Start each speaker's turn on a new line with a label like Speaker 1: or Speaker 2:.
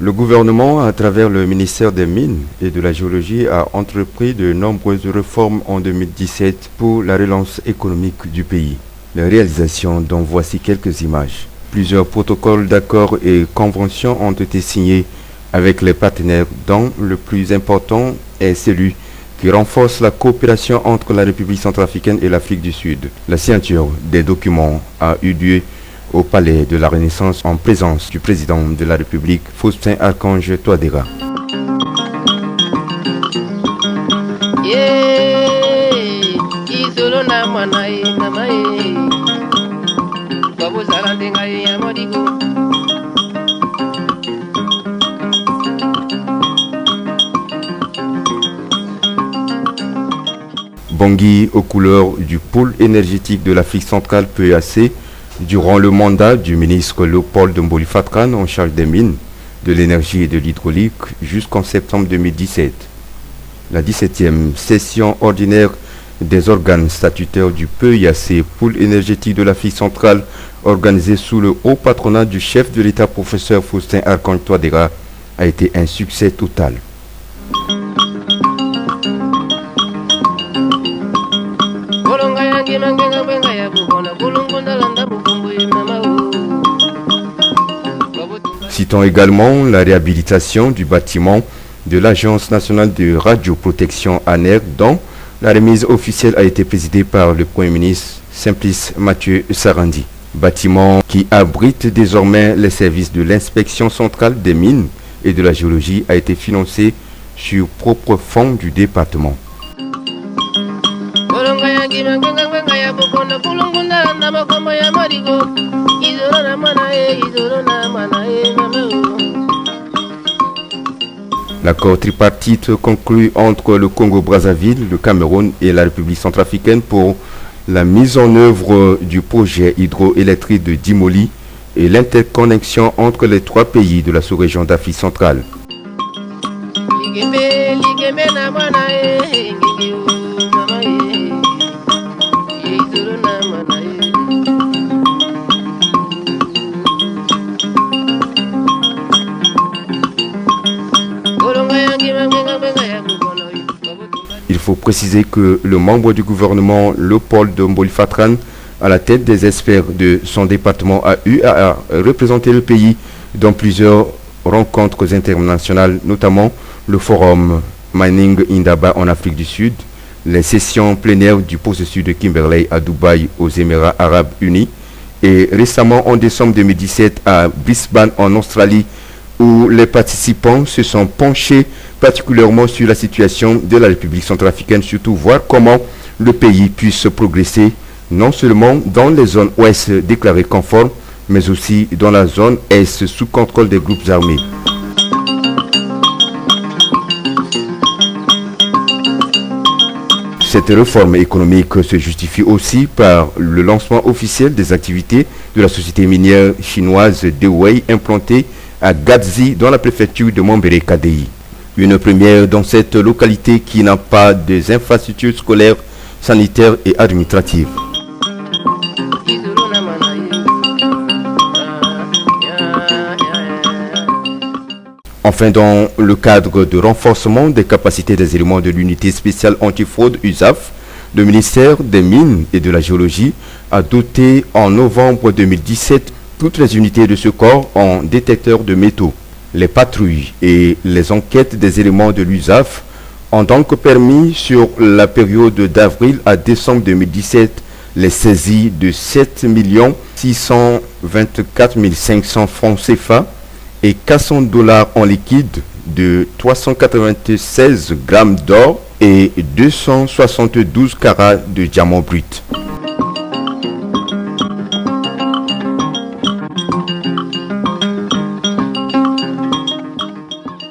Speaker 1: Le gouvernement, à travers le ministère des Mines et de la Géologie, a entrepris de nombreuses réformes en 2017 pour la relance économique du pays. Les réalisations dont voici quelques images. Plusieurs protocoles d'accords et conventions ont été signés avec les partenaires, dont le plus important est celui qui renforce la coopération entre la République centrafricaine et l'Afrique du Sud. La signature des documents a eu lieu au Palais de la Renaissance en présence du président de la République, Faustin-Archange Touadéra. Bangui aux couleurs du pôle énergétique de l'Afrique centrale PEAC durant le mandat du ministre Léopold Mboli-Fatran en charge des mines, de l'énergie et de l'hydraulique jusqu'en septembre 2017. La 17e session ordinaire des organes statutaires du PEAC, pôle énergétique de l'Afrique centrale, organisée sous le haut patronat du chef de l'État professeur Faustin-Archange Touadéra, a été un succès total. Citons également la réhabilitation du bâtiment de l'Agence nationale de radioprotection ANER, dont la remise officielle a été présidée par le Premier ministre Simplice Mathieu Sarandi. Bâtiment qui abrite désormais les services de l'inspection centrale des mines et de la géologie a été financé sur propre fonds du département. L'accord tripartite conclu entre le Congo-Brazzaville, le Cameroun et la République centrafricaine pour la mise en œuvre du projet hydroélectrique de Dimoli et l'interconnexion entre les trois pays de la sous-région d'Afrique centrale. Il faut préciser que le membre du gouvernement, Léopold Mboli-Fatran, à la tête des experts de son département, a eu à représenter le pays dans plusieurs rencontres internationales, notamment le forum Mining Indaba en Afrique du Sud, les sessions plénières du processus de Kimberley à Dubaï aux Émirats Arabes Unis et récemment en décembre 2017 à Brisbane en Australie, où les participants se sont penchés particulièrement sur la situation de la République centrafricaine, surtout voir comment le pays puisse progresser non seulement dans les zones ouest déclarées conformes, mais aussi dans la zone est sous contrôle des groupes armés. Cette réforme économique se justifie aussi par le lancement officiel des activités de la société minière chinoise Dewey implantée à Gadzi dans la préfecture de Mambere-Kadei. Une première dans cette localité qui n'a pas des infrastructures scolaires, sanitaires et administratives. Enfin, dans le cadre de renforcement des capacités des éléments de l'unité spéciale antifraude USAF, le ministère des Mines et de la Géologie a doté en novembre 2017 toutes les unités de ce corps en détecteurs de métaux. Les patrouilles et les enquêtes des éléments de l'USAF ont donc permis, sur la période d'avril à décembre 2017, les saisies de 7 624 500 francs CFA et 400 $ en liquide, de 396 grammes d'or et 272 carats de diamants bruts.